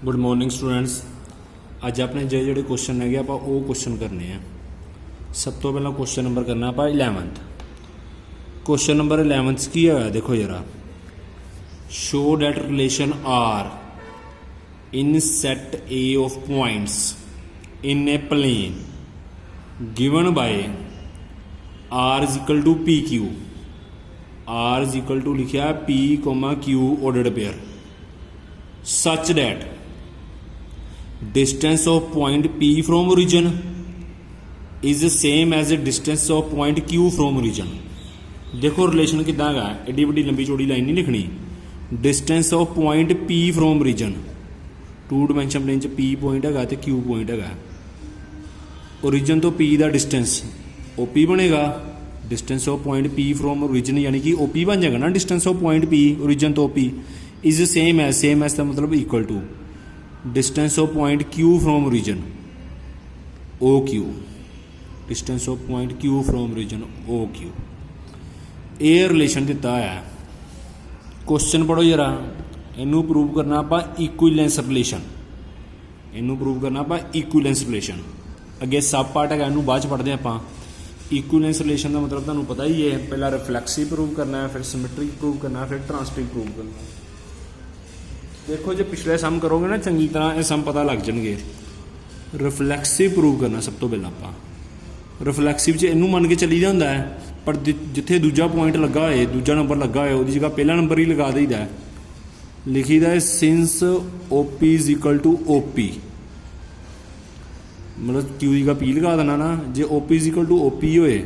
Good morning students. अज अपने ਜਿਹੜੇ question है ਆਪਾਂ ਉਹ क्वेश्चन करने हैं। सब तो पहला क्वेश्चन नंबर करना आप 11th। क्वेश्चन नंबर 11th की है, देखो जरा। Show that relation R in set A of points in a plane given by R is equal to P Q. R is equal to लिखा P comma Q ordered pair such that distance of point P from origin is the same as the distance of point Q from origin। देखो relation कितना है, एडी बड़ी लंबी चौड़ी line नहीं लिखनी। Distance of point P from origin, two dimension plane च P पॉइंट है तो Q पॉइंट है। ओरिजिन तो P का डिस्टेंस OP बनेगा। Distance of point P from origin यानी कि OP बन जाएगा ना। Distance of point P origin तो OP इज सेम एज का मतलब equal to distance of point Q from origin OQ। Distance of point Q from origin OQ। ये relation दिता है। क्वेश्चन पढ़ो जरा। इनू प्रूव करना आप इक्विवेलेंस रिलेशन। इनू प्रूव करना आप इक्विवेलेंस रिलेशन। अगे सब पार्ट है, इनू बाद पढ़ते हैं आप। इक्विवेलेंस रिलेशन का मतलब तुहानू पता ही है, पहला रिफ्लैक्सिव प्रूव करना है, फिर सिमेट्रिक प्रूव करना है, फिर ट्रांसटिव प्रूव करना है। देखो जो पिछले सम करोगे ना चंगी तरह, ये सम पता लग जाएंगे। रिफ्लैक्सिव प्रूव करना सब तो पहला आप। रिफ्लैक्सिव च इनू मन के चलीदा हुंदा है, पर जिथे दूजा पॉइंट लगा होए, दूजा नंबर लगा होए, उहदी जगह पहला नंबर ही लगा दईदा है। लिखीदा है since OP is equal to OP, मतलब Q की जगह P लगा देना ना। जे OP is equal to OP होए,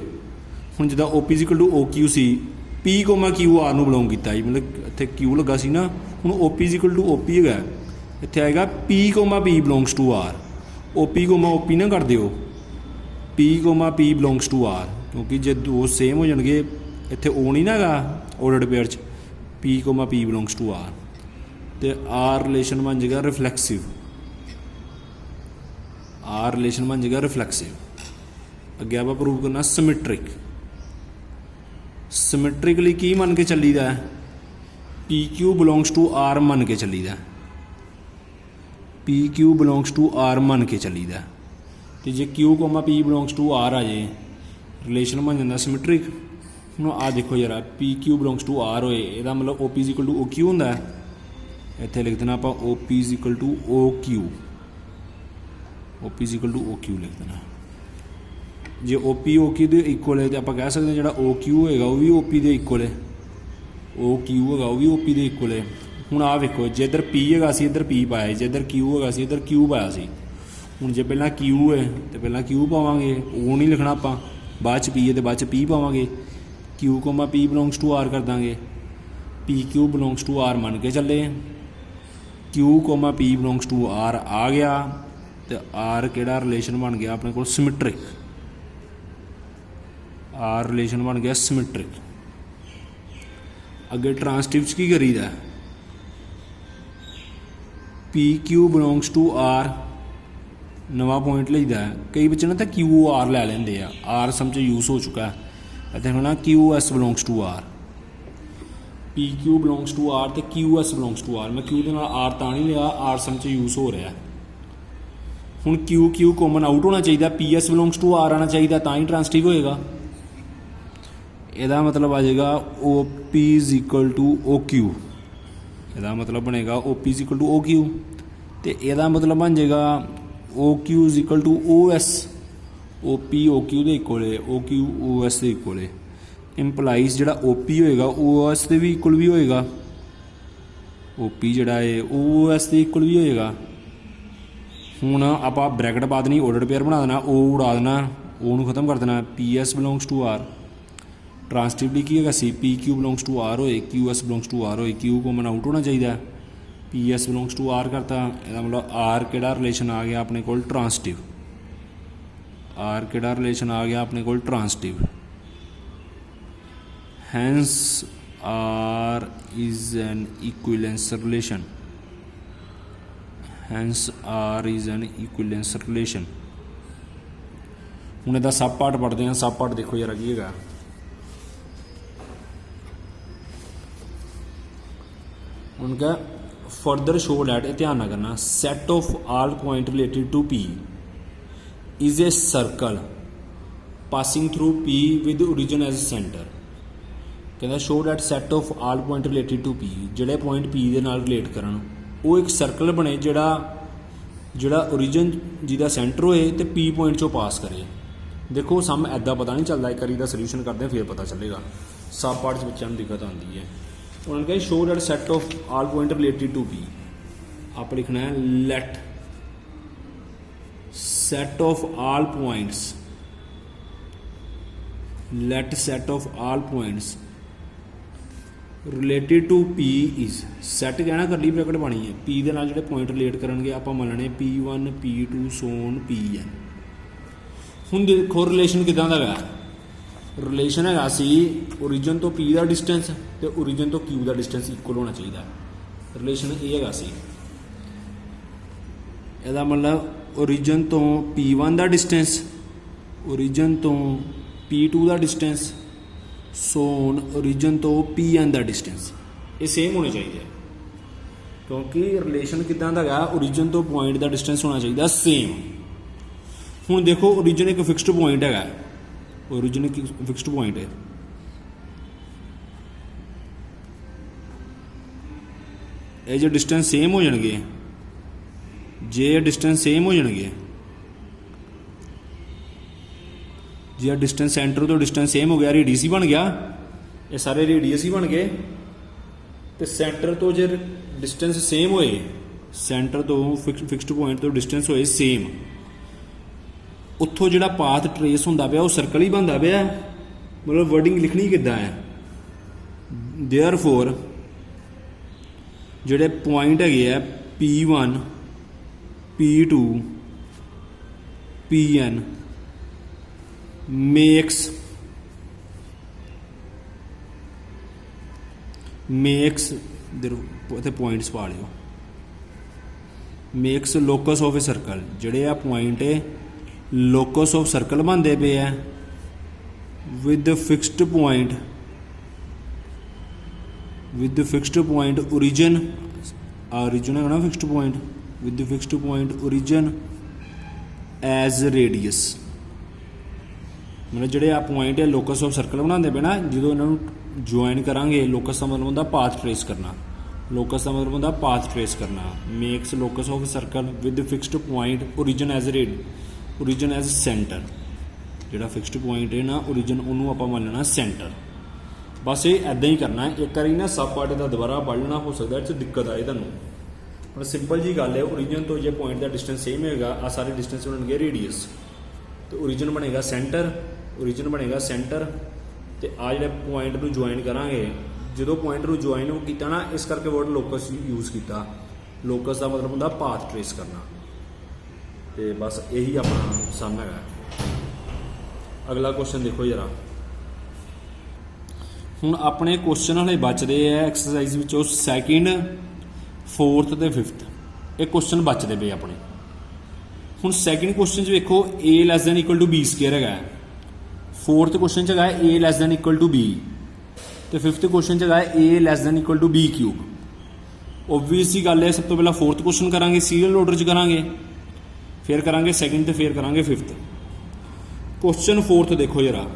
हुण जिद्दां OP is equal to OQ सी, P कोमा Q आर नूं बिलोंग कीता जी, मतलब इत्थे Q लगा सी ना, ਹੁਣ OP is equal to OP है। इत्थे आएगा P comma P belongs to R। OP comma OP ना कर दिओ, P comma P belongs to R, क्योंकि जे दो सेम हो जाएंगे इत्थे O नहीं ना हैगा ऑर्डर्ड पेयर च। P comma P belongs to R तो R रिलेशन बन जाएगा रिफ्लैक्सिव। R रिलेशन बन जाएगा रिफ्लैक्सिव। अगे आप प्रूव करना सिमेट्रिक। सिमेट्रिकली की मन के चलीदा है, PQ बिलोंग्स टू R मन के चलीदा। PQ बिलोंग्स टू R मन के चलीदा। तो जे Q comma P belongs to R आ जाए, रिलेशन बन जाता सिमेट्रिक। हूँ आ देखो जरा, PQ बिलोंग्स टू R होए, यदा मतलब OP is equal to OQ होंदा है। इत्थे लिख देना आप OP is equal to OQ। OP is equal to OQ लिख देना। जे OP OQ दे इक्वल है तो आप कह सकते हैं जो OQ होएगा वो भी OP दे इक्वल है। OQ होगा वो भी OP दे इक्वल है। हूँ आ वेखो, जे इधर P है इधर P पाया, जे इधर Q है इधर Q पाया सी। हूँ जे पहला Q है तो पहला Q पावांगे, वो नहीं लिखना आप। बाद च P है तो बाद च P पावांगे। Q comma P belongs to R कर देंगे। PQ बिलोंग्स टू R मन के चले। Q comma P belongs to R आ गया तो R केड़ा रिलेशन बन गया अपने को सिमेट्रिक। R रिलेशन बन गया सिमेट्रिक। अगे ट्रांसटिव की करीदा है, PQ बिलोंग्स टू R नवा पॉइंट लीदा है। कई बच्चे ना तो QR लै लेंदे आ, R समझ यूज हो चुका है। इत्थे होना QS belongs to R। PQ belongs to R तो QS बिलोंग्स टू R। मैं Q के नाल R तां नहीं लिया, R समझ यूज हो रहा है। हुण QQ कॉमन आउट होना चाहिए, PS बिलोंग्स टू R आना चाहिए, तां ही ट्रांसटिव होएगा। ਇਹਦਾ मतलब आ जाएगा OP is equal to OQ। ਇਹਦਾ मतलब बनेगा OP is equal to OQ तो ਇਹਦਾ मतलब बन जाएगा OQ is equal to OS। OP OQ ਦੇ इक्वल है, OQ OS ਦੇ इक्वल है। इंपलाइज ਜਿਹੜਾ OP होएगा OS ਦੇ भी इक्वल भी होएगा। OP ਜਿਹੜਾ है OS ਦੇ इक्वल भी होएगा। ਹੁਣ ਆਪਾਂ ब्रैकेट पा देनी, ऑर्डर पेयर बना देना, O उड़ा देना, O ਨੂੰ खत्म कर देना। PS belongs to R। Transitively की है सी, PQ बिलोंग्स टू R होए, QS बिलोंग्स टू R होए, Q कॉमन आउट होना चाहिए। PS बिलोंग्स टू R करता, यदा मतलब R केड़ा रिलेशन आ गया अपने को ट्रांसटिव। R केड़ा रिलेशन आ गया अपने को transitive. Hence R is an equivalence relation. Hence R is an equivalence relation. हुण इहदा सब पार्ट पढ़ते हैं। सब पार्ट देखो जरा की है। उनका फर्दर शो डैट, ध्यान ना करना, set of all point related to P is a circle passing through P with origin as centre. कहता show that set of all point related to P, जोड़े पॉइंट पी दे नाल relate करन वो एक circle बने जोड़ा ओरिजिन जिहदा सेंटर होए तो पी पॉइंट चों पास करे। देखो सम ऐदा पता नहीं चलता, एक बार इसका सोल्यूशन करते हैं फिर पता चलेगा। सब पार्ट बच्चों को दिक्कत आती है। उन्होंने कहा show that set of all point related to P, आप लिखना है let set of all points, let set of all points related to P is, set कहना करली ब्रैकेट पानी है, पी के नाल जिहड़े पॉइंट रिलेट करनगे आप मान लेने P1 P2 सोन PN। हुण देखो रिलेशन किदां दा है, रिलेशन हैगा सी ओरिजिन तो P का डिस्टेंस तो ओरिजिन तो Q का डिस्टेंस इक्वल होना चाहिए। रिलेशन ये हैगा सी, इहदा मतलब ओरिजिन तो P1 का डिस्टेंस, ओरिजिन तो P2 का डिस्टेंस सोन ओरिजिन तो PN का डिस्टेंस, ये सेम होने चाहिए। क्योंकि रिलेशन किदां दा है, ओरिजिन तो पॉइंट का डिस्टेंस होना चाहिए सेम। हुण देखो ओरिजिन एक फिक्सड पॉइंट है, ओरिजिन एक फिक्सड पॉइंट है, ये जो डिस्टेंस सेम हो जाएंगे, जे डिस्टेंस सेम हो जाएंगे, जे डिस्टेंस सेंटर तो डिस्टेंस सेम हो गया, रेडियस ही बन गया, ये सारे रेडियस ही बन गए। तो सेंटर तो जो डिस्टेंस सेम होए, सेंटर तो फिक्सड पॉइंट तो डिस्टेंस होए सेम, उत्थों जिहड़ा पाथ ट्रेस होंदा पिया वो सर्कल ही बनता पिया। मतलब वर्डिंग लिखनी किद्दां है, देयरफॉर जिहड़े पॉइंट हैगे आ P1 P2 PN makes इत्थे पॉइंट्स पा लियो, makes locus of a circle, जिहड़े आ पॉइंट लोकस ऑफ सर्कल बनते पे है विद फिक्सड पॉइंट ओरिजिन है ना fixed point with fixed point origin as radius. मतलब जोड़े आ पॉइंट है लोकस ऑफ सर्कल बनाते पे ना, जो इन्होंने ज्वाइन करांगे, लोकस का मतलब होंदा पाथ ट्रेस करना, लोकस का मतलब होंदा पाथ ट्रेस करना। Makes locus of circle with fixed point origin as centre, जोड़ा फिक्सड पॉइंट है ना ओरिजिन उन्होंने आप मान लेना सेंटर। बस ये ऐदा ही करना है। एक बार ना सब पार्ट का दोबारा पढ़ लेना, हो सकता है इस दिक्कत आए तुहानूं। पर सिंपल जी गल है, ओरिजिन तो जो पॉइंट का डिस्टेंस सेम होगा, आ सारे डिस्टेंस बनने रेडियस, तो ओरिजिन बनेगा सेंटर, ओरिजिन बनेगा सेंटर, तो आ जो पॉइंट को ज्वाइन करांगे, जो पॉइंट को ज्वाइन किया ना, इस करके वर्ड लोकस यूज़ किया। लोकस का मतलब होंदा पाथ ट्रेस करना। तो बस यही अपना सम है। अगला क्वेश्चन देखो जरा, हुण अपने क्वेश्चन हले बचते हैं एक्सरसाइज विचों सैकेंड फोर्थ तो फिफ्थ, एक क्वेश्चन बचते पे अपने। हुण सैकेंड क्वेश्चन वेखो A less than equal to B square है, फोर्थ क्वेश्चन च है A less than equal to B, तो फिफ्थ क्वेश्चन च है A less than equal to B cube. Obvious ही गल है, सब तो पहला फोर्थ क्वेश्चन करांगे, सीरीयल ऑर्डर च करांगे, फिर करांगे सैकेंड तो फिर करांगे फिफ्थ। क्वेश्चन फोर्थ देखो जरा,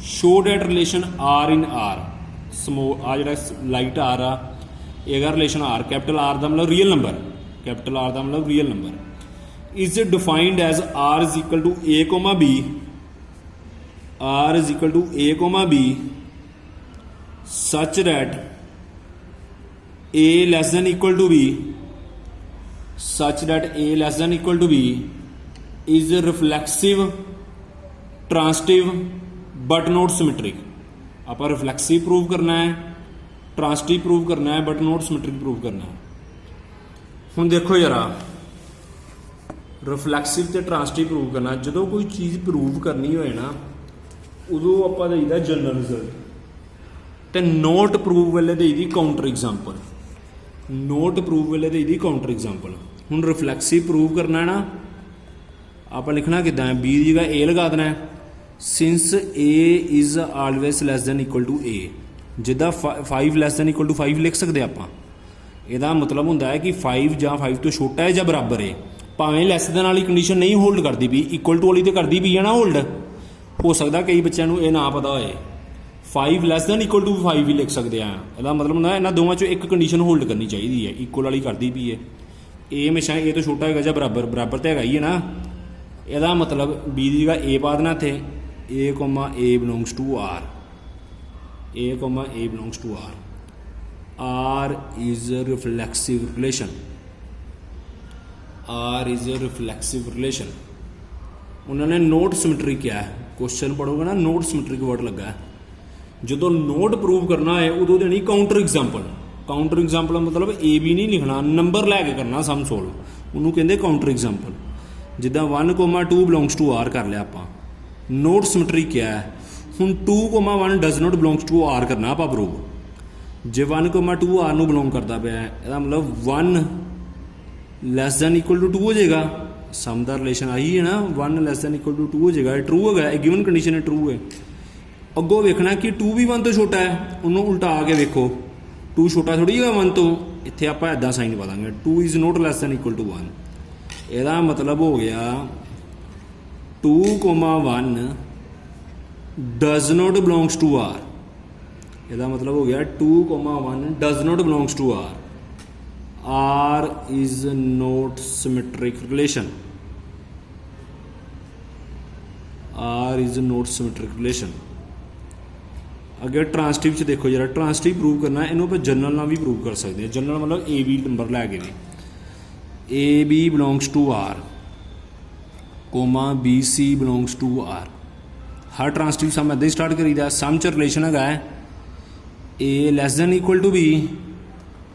show that relation R in R, small आ जो लाइट R आ, एगा रिलेशन R, कैपिटल R का मतलब रियल नंबर, कैपिटल R का मतलब real number, is defined as R is equal to A comma B, R is equal to A comma B such that A less than equal to B, such that A less than equal to B is reflexive, transitive but not symmetric। आप रिफ्लैक्सिव prove करना है, transitive prove करना है, but not symmetric prove करना है। हुण देखो जरा, रिफ्लैक्सिव ते ट्रांसटिव प्रूव करना, जो कोई चीज़ प्रूव करनी होए ना, उदों आपां देईदा जनरल रिजल्ट, ते नोट प्रूव वेले देईदी काउंटर एग्जाम्पल, नोट प्रूव वेले देईदी काउंटर एग्जाम्पल। हुण रिफ्लैक्सिव प्रूव करना है ना, आप लिखना किद्दां है, B की जगह A लगा देना है, since A is always less than equal to A, जिदा 5 लैस दैन इक्वल टू 5 लिख सकते आप, ਇਹਦਾ ਮਤਲਬ ਹੁੰਦਾ ਹੈ ਕਿ 5 ਜਾਂ 5 ਤੋਂ ਛੋਟਾ ਹੈ ਜਾਂ ਬਰਾਬਰ ਹੈ। ਭਾਵੇਂ ਲੈਸ ਦੈਨ ਵਾਲੀ ਕੰਡੀਸ਼ਨ ਨਹੀਂ ਹੋਲਡ ਕਰਦੀ ਵੀ, ਇਕੁਅਲ ਟੂ ਵਾਲੀ ਤੇ ਕਰਦੀ ਵੀ ਹੈ ਨਾ ਹੋਲਡ। ਹੋ ਸਕਦਾ ਕਈ ਬੱਚਿਆਂ ਨੂੰ ਇਹ ਨਾ ਪਤਾ ਹੋਏ, 5 ਲੈਸ ਦੈਨ ਇਕੁਅਲ ਟੂ 5 ਵੀ ਲਿਖ ਸਕਦੇ ਆ। ਇਹਦਾ ਮਤਲਬ ਹੁੰਦਾ ਇਹਨਾਂ ਦੋਵਾਂ ਚੋਂ ਇੱਕ ਕੰਡੀਸ਼ਨ ਹੋਲਡ ਕਰਨੀ ਚਾਹੀਦੀ ਹੈ, ਇਕੁਅਲ ਵਾਲੀ ਕਰਦੀ ਵੀ ਹੈ। ਇਹ ਹਮੇਸ਼ਾ ਇਹ ਤੋਂ ਛੋਟਾ ਹੈਗਾ ਜਾਂ ਬਰਾਬਰ, ਬਰਾਬਰ ਤਾਂ ਹੈਗਾ ਹੀ ਹੈ ਨਾ। ਇਹਦਾ ਮਤਲਬ ਬੀ ਦੀ ਜਗ੍ਹਾ ਏ ਪਾ ਦੇਣਾ ਇੱਥੇ, A comma A belongs to R, A comma A belongs to R. R is a reflexive relation, R is a reflexive relation। उन्होंने नोट सिमेट्री किया है, क्वेश्चन पढ़ोगे ना नोट सिमेट्री वर्ड लगा है। जो नोट प्रूव करना है उदों देनी काउंटर एग्जाम्पल। काउंटर एग्जाम्पल मतलब ए बी नहीं लिखना, नंबर लैके करना सम सोल्व, उन्होंने कहते काउंटर एग्जाम्पल। जिदा 1,2 बिलोंग्स टू आर कर लिया आप, नोट सिमेट्री किया है। हुण 2,1 does not belongs to R करना आप प्रूव। जे 1,2 आर नूं बिलोंग करता पाया, ਇਹਦਾ मतलब 1 ਲੈਸ ਦੈਨ ਇਕੁਅਲ ਟੂ 2 ਹੋ ਜਾਏਗਾ। ਸਮ ਦਾ ਰਿਲੇਸ਼ਨ ਆਹੀ ਹੈ ਨਾ, 1 ਲੈਸ ਦੈਨ ਇਕੁਅਲ ਟੂ 2 ਹੋ ਜਾਏਗਾ। ਇਹ ਟਰੂ ਹੈਗਾ, ਇਹ ਗਿਵਨ ਕੰਡੀਸ਼ਨ ਹੈ, ਟਰੂ ਹੈ। ਅੱਗੋਂ ਵੇਖਣਾ ਕਿ 2 ਵੀ 1 ਤੋਂ ਛੋਟਾ ਹੈ, ਉਹਨੂੰ ਉਲਟਾ ਕੇ ਵੇਖੋ, 2 ਛੋਟਾ ਥੋੜੀ ਹੈਗਾ 1 ਤੋਂ। ਇੱਥੇ ਆਪਾਂ ਇੱਦਾਂ ਸਾਈਨ ਪਾ ਦਾਂਗੇ, 2 is not less than equal to 1। ਇਹਦਾ ਮਤਲਬ ਹੋ ਗਿਆ 2,1 does not belongs to R. ਇਹਦਾ ਮਤਲਬ ਹੋ ਗਿਆ 2,1 does not belongs to R. R is not symmetric relation, R is not symmetric relation। अगर ट्रांसटिव च देखो जरा, ट्रांसटिव प्रूव करना है, इन्हों पर जनरल ना भी प्रूव कर सकते हैं। जनरल मतलब ए बी नंबर लैके भी, A B belongs to R comma B C belongs to R. हर ट्रांसटिव सम इदा ही स्टार्ट करीदा। सम च रिलेशन है A less than equal to B,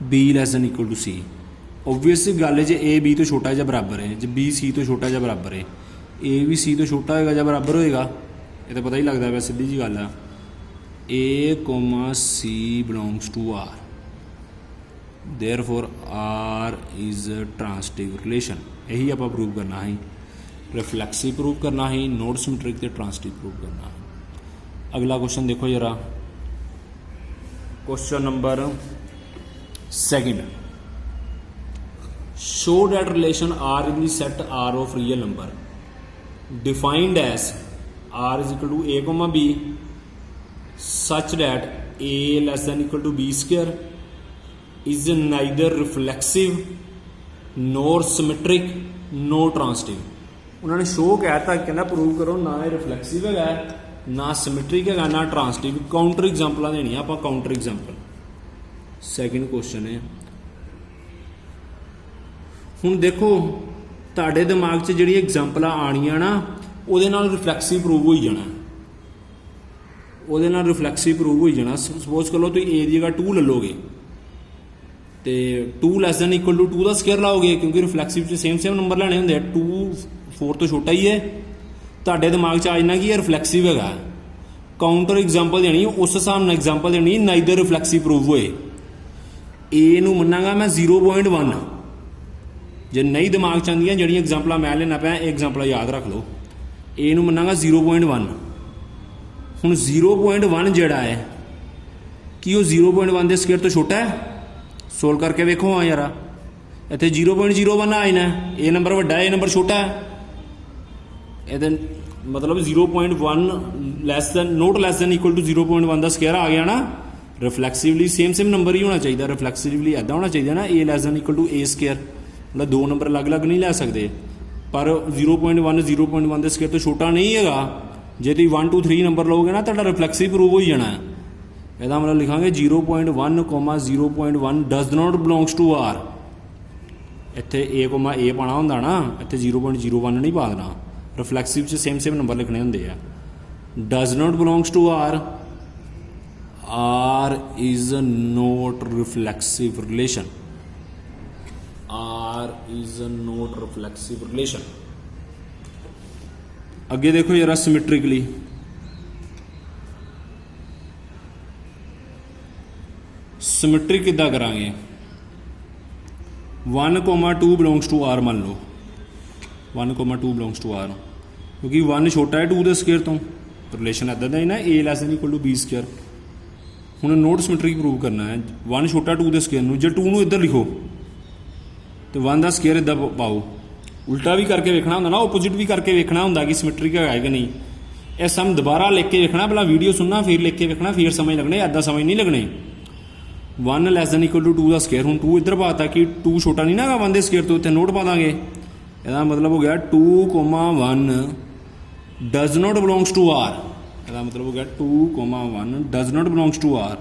B less than equal to C. Obvious गल है, जे ए बी तो छोटा या बराबर है, जे बी सी तो छोटा या बराबर है, ए भी सी तो छोटा होएगा या बराबर होएगा, ये तो पता ही लगता है। वैसे सीधी जी गल है, A comma C belongs to R, therefore R is a transitive relation. यही आप प्रूव करना है, रिफ्लैक्सिव प्रूव करना है, नोट सिमेट्रिक ते ट्रांसटिव प्रूव करना है। अगला क्वेश्चन देखो जरा, question number 2, show that relation R in the set R of real number defined as R is equal to A comma B such that A less than equal to B square is neither reflexive nor symmetric nor transitive। उन्होंने show कहता कहना prove करो ना ये रिफ्लैक्सिव है ना symmetric है ना ट्रांसटिव। काउंटर एग्जाम्पल देनी आप, काउंटर एग्जाम्पल। सैकेंड क्वेश्चन है, ਹੁਣ ਦੇਖੋ ਤੁਹਾਡੇ ਦਿਮਾਗ 'ਚ ਜਿਹੜੀ ਐਗਜ਼ਾਮਪਲਾਂ ਆਣੀਆਂ ਨਾ, ਉਹਦੇ ਨਾਲ ਰਿਫਲੈਕਸਿਵ ਪ੍ਰੂਵ ਹੋਈ ਜਾਣਾ, ਉਹਦੇ ਨਾਲ ਰਿਫਲੈਕਸਿਵ ਪ੍ਰੂਵ ਹੋਈ ਜਾਣਾ। ਸਪੋਜ਼ ਕਰ ਲਓ ਤੁਸੀਂ ਏ ਦੀ ਜਗ੍ਹਾ 2 ਲੈ ਲਓਗੇ ਤੇ 2 ਲੈਸ ਦੈਨ ਇਕੁਅਲ ਟੂ 2 ਦਾ ਸਕੁਅਰ ਲਾਓਗੇ, ਕਿਉਂਕਿ ਰਿਫਲੈਕਸਿਵ 'ਚ ਸੇਮ ਨੰਬਰ ਲੈਣੇ ਹੁੰਦੇ ਆ। 2 4 ਤੋਂ ਛੋਟਾ ਹੀ ਹੈ, ਤੁਹਾਡੇ ਦਿਮਾਗ 'ਚ ਆ ਜਾਣਾ ਕਿ ਇਹ ਰਿਫਲੈਕਸਿਵ ਹੈਗਾ। ਕਾਊਂਟਰ ਐਗਜ਼ਾਮਪਲ ਦੇਣੀ, ਉਸ ਹਿਸਾਬ ਨਾਲ ਐਗਜ਼ਾਮਪਲ ਦੇਣੀ ਨਾਈਦਰ ਰਿਫਲੈਕਸਿਵ ਪ੍ਰੂਵ ਹੋਏ। ਏ ਨੂੰ ਮੰਨਾਂਗਾ ਮੈਂ 0.1। ਜੇ ਨਹੀਂ ਦਿਮਾਗ 'ਚ ਆਉਂਦੀਆਂ ਜਿਹੜੀਆਂ ਐਗਜ਼ਾਮਪਲਾਂ ਮੈਂ ਲੈਣਾ ਪਿਆ, ਇਹ ਐਗਜ਼ਾਮਪਲਾਂ ਯਾਦ ਰੱਖ ਲਓ। ਏ ਨੂੰ ਮੰਨਾਂਗਾ 0.1। ਹੁਣ 0.1 ਜਿਹੜਾ ਹੈ ਕੀ ਉਹ 0.1 ਦੇ ਸਕੁਅਰ ਤੋਂ ਛੋਟਾ ਹੈ? ਸੋਲਵ ਕਰਕੇ ਵੇਖੋ। ਹਾਂ ਯਾਰ, ਇੱਥੇ 0.01 ਆ ਜਾਣਾ, ਇਹ ਨੰਬਰ ਵੱਡਾ ਹੈ, ਇਹ ਨੰਬਰ ਛੋਟਾ ਹੈ। ਇਹਦੇ ਮਤਲਬ 0.1 less than not less than equal to 0.1 ਦਾ ਸਕੁਅਰ ਆ ਗਿਆ ਨਾ। ਰਿਫਲੈਕਸਿਵਲੀ ਸੇਮ ਨੰਬਰ ਹੀ ਹੋਣਾ ਚਾਹੀਦਾ। ਰਿਫਲੈਕਸਿਵਲੀ ਇੱਦਾਂ ਹੋਣਾ ਚਾਹੀਦਾ ਨਾ, a less than equal to a square, मतलब 2 ਨੰਬਰ ਅਲੱਗ-ਅਲੱਗ ਨਹੀਂ ਲੈ ਸਕਦੇ। ਪਰ 0.1 ਦੇ ਸਕੁਅਰ ਤੋਂ ਛੋਟਾ ਨਹੀਂ ਹੈਗਾ। ਜੇ ਤੁਸੀਂ 1 2 3 ਨੰਬਰ ਲਓਗੇ ਨਾ, ਤੁਹਾਡਾ ਰਿਫਲੈਕਸਿਵ ਪ੍ਰੂਵ ਹੋਈ ਜਾਣਾ। ਇਹਦਾ ਮਤਲਬ ਲਿਖਾਂਗੇ 0.1 0.1 does not belongs to R. ਇੱਥੇ a ਪਾਣਾ ਹੁੰਦਾ ਨਾ, ਇੱਥੇ 0.01 ਨਹੀਂ ਪਾ ਦੇਣਾ। ਰਿਫਲੈਕਸਿਵ 'ਚ ਸੇਮ ਨੰਬਰ ਲਿਖਣੇ ਹੁੰਦੇ ਆ। Does not belongs to R, R is not reflexive relation, R is a not reflexive relation। अगे देखो जरा सिमेट्रिकली, सिमेट्रिक किद्दां करांगे। 1,2 बिलोंग्स टू R मान लो, 1,2 बिलोंग्स टू R, क्योंकि 1 छोटा है 2 के स्क्वेयर तो। रिलेशन इदां दा ही ना, A less than equal to B square. ਹੁਣ ਨੋਟ ਸਿਮੈਟਰੀ ਪ੍ਰੂਵ ਕਰਨਾ ਹੈ 1 ਛੋਟਾ 2 ਦੇ ਸਕੁਅਰ ਨੂੰ, ਜੇ 2 ਨੂੰ ਇੱਧਰ ਲਿਖੋ ਤੇ 1 ਦਾ ਸਕੁਅਰ ਇੱਦਾਂ ਪਾਓ। ਉਲਟਾ ਵੀ ਕਰਕੇ ਵੇਖਣਾ ਹੁੰਦਾ ਨਾ, ਓਪੋजिट ਵੀ ਕਰਕੇ ਵੇਖਣਾ ਹੁੰਦਾ ਕਿ ਸਿਮੈਟਰਿਕ ਹੈ ਕਿ ਨਹੀਂ। ਇਹ ਸਮ ਦੁਬਾਰਾ ਲਿਖ ਕੇ ਵੇਖਣਾ, ਪਹਿਲਾਂ ਵੀਡੀਓ ਸੁਣਨਾ ਫਿਰ ਲਿਖ ਕੇ ਵੇਖਣਾ, ਫਿਰ ਸਮਝ ਲੱਗਣੇ, ਐਦਾਂ ਸਮਝ ਨਹੀਂ ਲੱਗਣੇ। 1 <= 2 ਦਾ ਸਕੁਅਰ, ਹੁਣ 2 ਇੱਧਰ ਪਾਤਾ ਕਿ 2 ਛੋਟਾ ਨਹੀਂ ਨਾ ਹੈਗਾ 1 ਦੇ ਸਕੁਅਰ ਤੋਂ, ਇੱਥੇ ਨੋਟ ਪਾ ਦਾਂਗੇ। ਇਹਦਾ ਮਤਲਬ ਹੋ ਗਿਆ 2, 1 does not belongs to R। ਇਹਦਾ ਮਤਲਬ ਹੋ ਗਿਆ 2, 1 does not belongs to R।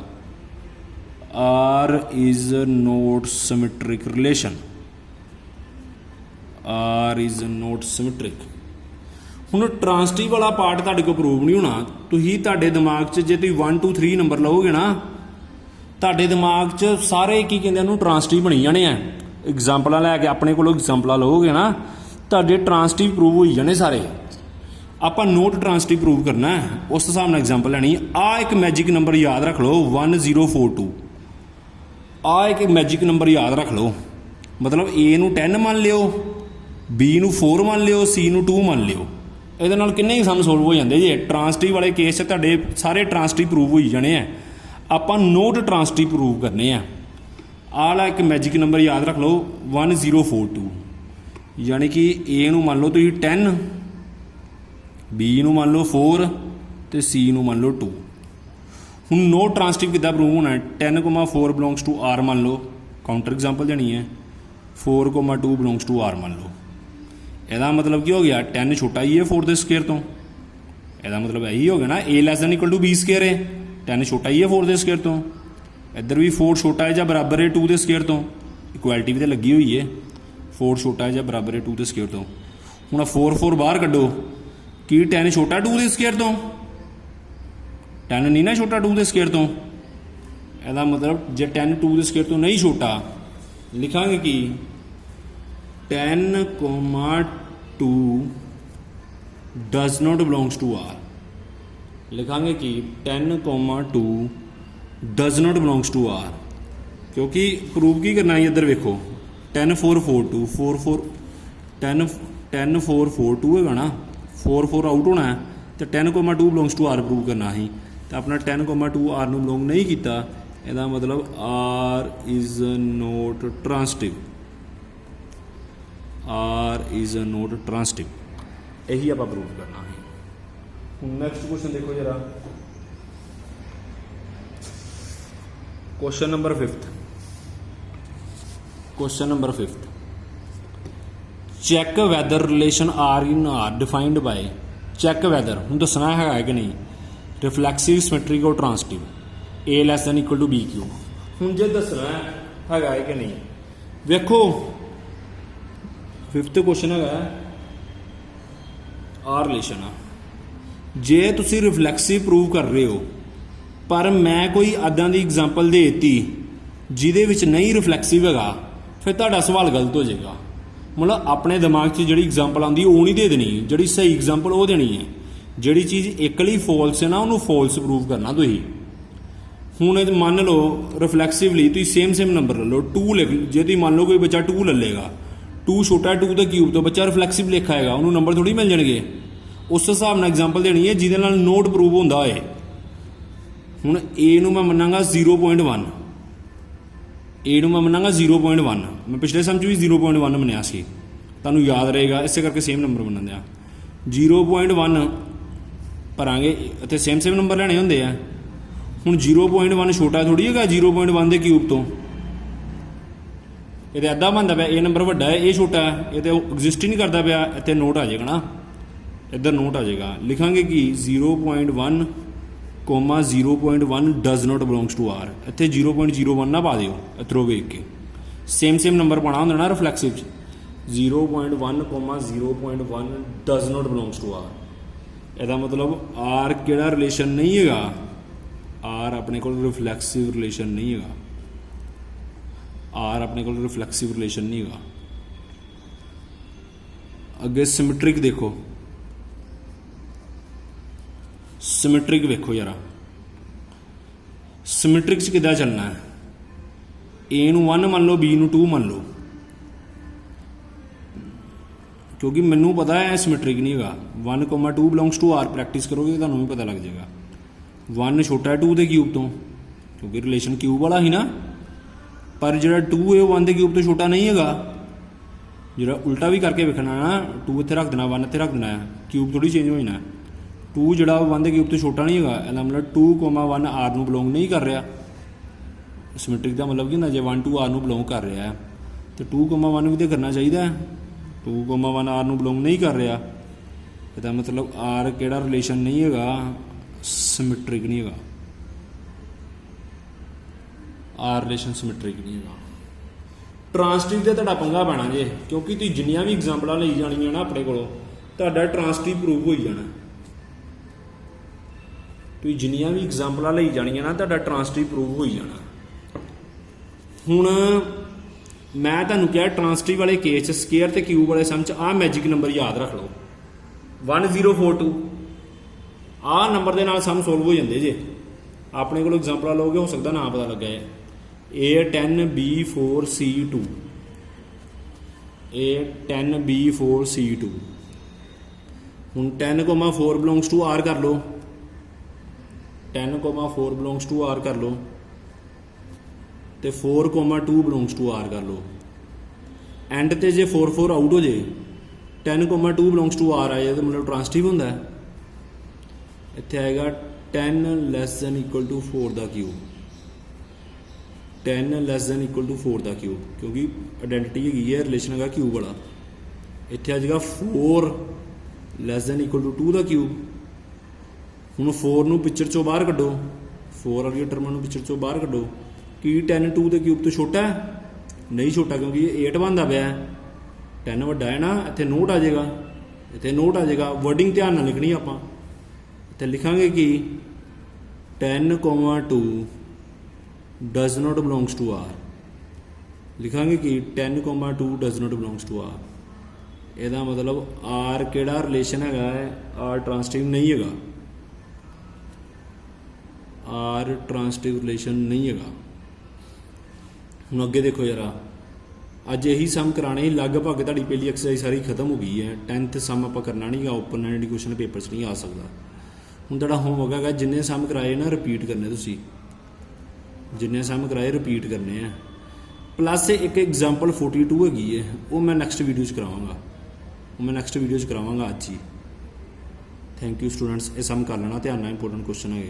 R is not symmetric relation। R is not symmetric। ਹੁਣ ਟ੍ਰਾਂਸਟਿਵ ਵਾਲਾ ਪਾਰਟ ਤੁਹਾਡੇ ਕੋਲ ਪ੍ਰੂਵ ਨਹੀਂ ਹੋਣਾ। ਤੁਸੀਂ ਤੁਹਾਡੇ ਦਿਮਾਗ 'ਚ ਜੇ ਤੁਸੀਂ 1 2 3 ਨੰਬਰ ਲਓਗੇ ਨਾ, ਤੁਹਾਡੇ ਦਿਮਾਗ 'ਚ ਸਾਰੇ ਕੀ ਕਹਿੰਦੇ ਉਹਨੂੰ ਟ੍ਰਾਂਸਟਿਵ ਬਣੀ ਜਾਣੇ ਆ। ਐਗਜ਼ਾਮਪਲਾਂ ਲੈ ਕੇ ਆਪਣੇ ਕੋਲੋਂ ਐਗਜ਼ਾਮਪਲਾਂ ਲਓਗੇ ਨਾ, ਤੁਹਾਡੇ ਟ੍ਰਾਂਸਟਿਵ ਪ੍ਰੂਵ ਹੋਈ ਜਾਣੇ ਸਾਰੇ। ਆਪਾਂ ਨੋਟ ਟ੍ਰਾਂਸਟਿਵ ਪ੍ਰੂਵ ਕਰਨਾ ਹੈ, ਉਸ ਹਿਸਾਬ ਨਾਲ ਐਗਜ਼ਾਮਪਲ ਲੈਣੀ। ਆਹ ਇੱਕ ਮੈਜਿਕ ਨੰਬਰ ਯਾਦ ਰੱਖ ਲਓ 1042। ਆਹ ਇੱਕ ਮੈਜਿਕ ਨੰਬਰ ਯਾਦ ਰੱਖ ਲਓ, ਮਤਲਬ A ਨੂੰ 10 ਮੰਨ ਲਿਓ, B ਨੂੰ 4 ਮੰਨ ਲਿਓ, C ਨੂੰ 2 ਮੰਨ ਲਿਓ। ਇਹਦੇ ਨਾਲ ਕਿੰਨੇ ਹੀ ਸਮ ਸੋਲਵ ਹੋ ਜਾਂਦੇ ਜੇ। ਟ੍ਰਾਂਸਟਿਵ ਵਾਲੇ ਕੇਸ 'ਚ ਤੁਹਾਡੇ ਸਾਰੇ ਟ੍ਰਾਂਸਟਿਵ ਪ੍ਰੂਵ ਹੋਈ ਜਾਣੇ ਆ। ਆਪਾਂ ਨੋਟ ਟ੍ਰਾਂਸਟਿਵ ਪ੍ਰੂਵ ਕਰਨੇ ਆ। ਆਹ ਵਾਲਾ ਇੱਕ ਮੈਜਿਕ ਨੰਬਰ ਯਾਦ ਰੱਖ ਲਓ 1042, ਯਾਨੀ ਕਿ A ਨੂੰ ਮੰਨ ਲਓ ਤੁਸੀਂ 10, B ਨੂੰ ਮੰਨ ਲਓ 4 ਤੇ C ਨੂੰ ਮੰਨ ਲਓ 2। ਹੁਣ ਨੋਟ ਟ੍ਰਾਂਸਟਿਵ ਕਿੱਦਾਂ ਪ੍ਰੂਵ ਹੋਣਾ? 10,4 ਬਿਲੋਂਗਸ ਟੂ R ਮੰਨ ਲਓ, ਕਾਊਂਟਰ ਐਗਜ਼ਾਮਪਲ ਦੇਣੀ ਹੈ। 4,2 ਬਿਲੋਂਗਸ ਟੂ R ਮੰਨ ਲਓ। ਇਹਦਾ ਮਤਲਬ ਕੀ ਹੋ ਗਿਆ? 10 ਛੋਟਾ ਹੀ ਹੈ 4 ਦੇ ਸਕੁਅਰ ਤੋਂ। ਇਹਦਾ ਮਤਲਬ ਇਹੀ ਹੋ ਗਿਆ ਨਾ A <= B ਸਕੁਅਰ ਹੈ। 10 ਛੋਟਾ ਹੀ ਹੈ 4 ਦੇ ਸਕੁਅਰ ਤੋਂ। ਇੱਧਰ ਵੀ 4 ਛੋਟਾ ਹੈ ਜਾਂ ਬਰਾਬਰ ਹੈ 2 ਦੇ ਸਕੁਅਰ ਤੋਂ। ਇਕੁਐਲਿਟੀ ਵੀ ਤਾਂ ਲੱਗੀ ਹੋਈ ਹੈ, 4 ਛੋਟਾ ਹੈ ਜਾਂ ਬਰਾਬਰ ਹੈ 2 ਦੇ ਸਕੁਅਰ ਤੋਂ। ਹੁਣ 4 ਬਾਹਰ ਕੱਢੋ, ਕੀ 10 ਛੋਟਾ 2 ਦੇ ਸਕੁਅਰ ਤੋਂ? 10 ਨਹੀਂ ਨਾ ਛੋਟਾ 2 ਦੇ ਸਕੁਅਰ ਤੋਂ। ਇਹਦਾ ਮਤਲਬ ਜੇ 10 2 ਦੇ ਸਕੁਅਰ ਤੋਂ ਨਹੀਂ ਛੋਟਾ, ਲਿਖਾਂਗੇ ਕਿ 10,2 does not belongs to R। ਲਿਖਾਂਗੇ ਕਿ 10,2 does not belongs to R, ਕਿਉਂਕਿ ਪ੍ਰੂਵ ਕੀ ਕਰਨਾ ਹੈ ਇੱਧਰ ਵੇਖੋ 10,442 10,442 ਹੈਗਾ ਨਾ, 4 ਆਊਟ ਹੋਣਾ ਹੈ ਤੇ 10,2 belongs to R ਪ੍ਰੂਵ ਕਰਨਾ ਸੀ, ਤਾਂ ਆਪਣਾ 10,2 R ਨੂੰ ਬਿਲੋਂਗ ਨਹੀਂ ਕੀਤਾ। ਇਹਦਾ ਮਤਲਬ R is not transitive। R is not transitive, ਇਹੀ ਆਪਾਂ ਪ੍ਰੂਵ ਕਰਨਾ ਹੈ। ਹੁਣ ਨੈਕਸਟ ਕੁਐਸਚਨ ਦੇਖੋ ਜਰਾ, question number 5th। Question number 5th, check whether relation R in R defined by. Check whether ਹੁਣ ਦੱਸਣਾ ਹੈਗਾ ਕਿ ਨਹੀਂ, ਰਿਫਲੈਕਸਿਵ ਸਿਮੈਟਰਿਕ ਔਰ ਟ੍ਰਾਂਸਟਿਵ A <= B ਕਿਊ। ਹੁਣ ਜੇ ਦੱਸਣਾ ਹੈਗਾ ਕਿ ਨਹੀਂ, ਵੇਖੋ 5th ਕੁਐਸਚਨ ਹੈਗਾ R ਰਿਲੇਸ਼ਨ ਆ। ਜੇ ਤੁਸੀਂ ਰਿਫਲੈਕਸਿਵ ਪ੍ਰੂਵ ਕਰ ਰਹੇ ਹੋ, ਪਰ ਮੈਂ ਕੋਈ ਅੱਦਾਂ ਦੀ ਐਗਜ਼ਾਮਪਲ ਦੇ ਦਿੱਤੀ ਜਿਹਦੇ ਵਿੱਚ ਨਹੀਂ ਰਿਫਲੈਕਸਿਵ ਹੈਗਾ, ਫਿਰ ਤੁਹਾਡਾ ਸਵਾਲ ਗਲਤ ਹੋ ਜਾਏਗਾ। ਮਤਲਬ ਆਪਣੇ ਦਿਮਾਗ 'ਚ ਜਿਹੜੀ ਐਗਜ਼ਾਮਪਲ ਆਉਂਦੀ ਉਹ ਨਹੀਂ ਦੇ ਦੇਣੀ, ਜਿਹੜੀ ਸਹੀ ਐਗਜ਼ਾਮਪਲ ਉਹ ਦੇਣੀ ਹੈ। ਜਿਹੜੀ ਚੀਜ਼ ਇਕੱਲੀ ਫੋਲਸ ਹੈ ਨਾ, ਉਹਨੂੰ ਫੋਲਸ ਪ੍ਰੂਵ ਕਰਨਾ ਤੁਸੀਂ। ਹੁਣ ਇਹ ਮੰਨ ਲਓ ਰਿਫਲੈਕਸਿਵਲੀ ਤੁਸੀਂ ਸੇਮ ਨੰਬਰ ਲੈ ਲਓ, 2 ਲਿਖ। ਜੇ ਤੁਸੀਂ ਮੰਨ ਲਓ ਕੋਈ ਬੱਚਾ 2 ਲੈ ਲੇਗਾ, 2 ਛੋਟਾ 2 ਦੇ ਕਿਊਬ ਤੋਂ, ਬੱਚਾ ਰਿਫਲੈਕਸਿਵ ਲਿਖਾ ਆਏਗਾ, ਉਹਨੂੰ ਨੰਬਰ ਥੋੜੀ ਮਿਲ ਜਾਣਗੇ। ਉਸ ਹਿਸਾਬ ਨਾਲ ਐਗਜ਼ਾਮਪਲ ਦੇਣੀ ਹੈ ਜਿਹਦੇ ਨਾਲ ਨੋਟ ਪ੍ਰੂਵ ਹੁੰਦਾ ਹੋਏ। ਹੁਣ A ਨੂੰ ਮੈਂ ਮੰਨਾਂਗਾ 0.1, A ਨੂੰ ਮੈਂ ਮੰਨਾਂਗਾ 0.1। ਮੈਂ ਪਿਛਲੇ ਸਮ 'ਚ ਵੀ 0.1 ਮੰਨਿਆ ਸੀ, ਤੁਹਾਨੂੰ ਯਾਦ ਰਹੇਗਾ, ਇਸੇ ਕਰਕੇ ਸੇਮ ਨੰਬਰ ਮੰਨਣ ਦਿਆ। 0.1 ਭਰਾਂਗੇ, ਇੱਥੇ ਸੇਮ ਨੰਬਰ ਲੈਣੇ ਹੁੰਦੇ ਆ। ਹੁਣ 0.1 ਛੋਟਾ ਥੋੜੀ ਹੈਗਾ 0.1 ਦੇ ਕਿਊਬ ਤੋਂ। ਇਹਦੇ ਅੱਧਾ ਬਣਦਾ ਪਿਆ, ਇਹ ਨੰਬਰ ਵੱਡਾ ਹੈ, ਇਹ ਛੋਟਾ ਹੈ, ਇਹ ਤਾਂ ਐਗਜ਼ਿਸਟ ਹੀ ਨਹੀਂ ਕਰਦਾ ਪਿਆ। ਇੱਥੇ ਨੋਟ ਆ ਜਾਏਗਾ ਨਾ, ਇੱਧਰ ਨੋਟ ਆ ਜਾਏਗਾ। ਲਿਖਾਂਗੇ ਕਿ 0.1, 0.1 does not belongs to R। ਇੱਥੇ 0.01 ਨਾ ਪਾ ਦਿਓ, ਇੱਧਰੋਂ ਵੇਖ ਕੇ ਸੇਮ ਨੰਬਰ ਪਾਉਣਾ ਹੁੰਦਾ ਨਾ ਰਿਫਲੈਕਸਿਵ 'ਚ। 0.1, 0.1 does not belongs to R। ਇਹਦਾ ਮਤਲਬ R ਕਿਹੜਾ ਰਿਲੇਸ਼ਨ ਨਹੀਂ ਹੈਗਾ, R ਆਪਣੇ ਕੋਲ ਰਿਫਲੈਕਸਿਵ ਰਿਲੇਸ਼ਨ ਨਹੀਂ ਹੈਗਾ। R ਆਪਣੇ ਕੋਲ ਰਿਫਲੈਕਸਿਵ ਰਿਲੇਸ਼ਨ ਨਹੀਂ ਹੈਗਾ। ਅੱਗੇ ਸਿਮੈਟਰਿਕ ਦੇਖੋ, ਸਿਮੈਟਰਿਕ ਵੇਖੋ ਯਾਰਾ, ਸਿਮੈਟਰਿਕ 'ਚ ਕਿੱਦਾਂ ਚੱਲਣਾ ਹੈ? A ਨੂੰ 1 ਮੰਨ ਲਓ, B ਨੂੰ 2 ਮੰਨ ਲਓ, ਕਿਉਂਕਿ ਮੈਨੂੰ ਪਤਾ ਹੈ ਸਿਮੈਟਰਿਕ ਨਹੀਂ ਹੈਗਾ। 1,2 ਬਿਲੋਂਗਸ ਟੂ R ਪ੍ਰੈਕਟਿਸ ਕਰੋਗੇ ਤੁਹਾਨੂੰ ਵੀ ਪਤਾ ਲੱਗ ਜਾਏਗਾ। 1 ਛੋਟਾ 2 ਦੇ ਕਿਊਬ ਤੋਂ, क्योंकि रिलेशन क्यूब वाला ही ना, पर जो 2 है वो 1 के क्यूब तो छोटा नहीं है। जो उल्टा भी करके वेखना ना, 2 इत्थे रख देना, 1 इत्थे रख देना है, क्यूब थोड़ी चेंज हो जाना। 2 जो 1 के क्यूब तो छोटा नहीं है, इसका मतलब 2,1 आर नूं बिलोंग नहीं कर रहा। सिमेट्रिक का मतलब की होंदा, जे 1 2 आर नूं बिलोंग कर रहा है तो 2,1 भी तो करना चाहिए। 2,1 आर नूं बिलोंग नहीं कर रहा, इसका मतलब आर किहड़ा रिलेशन नहीं है, सिमेट्रिक नहीं है। आर रिलेशन सिमेट्रिक नहीं है। ट्रांसटिव का तुहाडा पंगा पैना जे, क्योंकि तुसीं जिन्नियां भी एग्जाम्पलां लई जाणियां ना अपने कोलों, तुहाडा ट्रांसटिव प्रूव हो जाना। तुसीं जिन्नियां भी एग्जाम्पलां लई जाणियां ना, तुहाडा ट्रांसटिव प्रूव हो जाना। हुण मैं तुहानूं कहा ट्रांसटिव वाले केस स्केयर ते क्यूब वाले सम च आ मैजिक नंबर याद रख लो, 1042। आ नंबर के नाल सम सोल्व हो जाते जे। अपने को एग्जाम्पल लोगे, हो सकता ना पता लगे। A10B4C2, A10B4C2। हूँ 10,4 बिलोंग्स टू आर कर लो, 10,4 बिलोंग्स टू आर कर लो, तो 4,2 बिलोंग्स टू आर कर लो। एंड ते जे 4 आउट हो जाए, 10,2 बिलोंग्स टू आर आ जाए तो मतलब ट्रांसटिव होंदा है। इत्थे आएगा 10 लैस दैन इक्वल टू 4 दा cube, 10 less than equal to 4 दा क्यूब, क्योंकि आइडेंटिटी है रिलेशन है क्यूब वाला। इत्थे आ जाएगा 4 लैस दैन इक्वल टू 2 दा क्यूब। हुण 4 नूं पिक्चर चों बाहर कड्डो, 4 वाली टर्मां नूं पिक्चर चों बाहर कड्डो, कि 10 2 दे क्यूब तो छोटा है? नहीं छोटा, क्योंकि ये 8 बनता पाया, 10 वड्डा है ना। इत्थे नोट आ जाएगा, इत्थे नोट आ जाएगा। वर्डिंग ध्यान नाल लिखनी आपां। इत्थे लिखांगे कि 10,2 does not belongs to R. लिखांगे कि 10,2 does not belongs to R. ਇਹਦਾ मतलब आर ਕਿਹੜਾ रिलेशन है, आर ट्रांसटिव नहीं है, आर ट्रांसटिव रिलेशन नहीं है। हुण अगे देखो जरा, अज यही सम कराने, लगभग तुहाडी पहली एक्सरसाइज सारी खत्म हो गई है। 10th सम आपां करना नहीं गा, ओपन एंड क्वेश्चन पेपर च नहीं आ सकता। हुण तुहाडा होमवर्क है जिन्ने सम कराए ना रिपीट करने, तुसीं जिन्ने सम कराए रिपीट करने हैं। प्लस एक एग्जाम्पल 42 हैगी है, वो मैं नैक्सट वीडियो च करावांगा, मैं नैक्सट वीडियो च करावांगा अज ही। थैंक यू स्टूडेंट्स, ये सम कर लेना ध्यान नाल, इंपोर्टेंट क्वेश्चन है।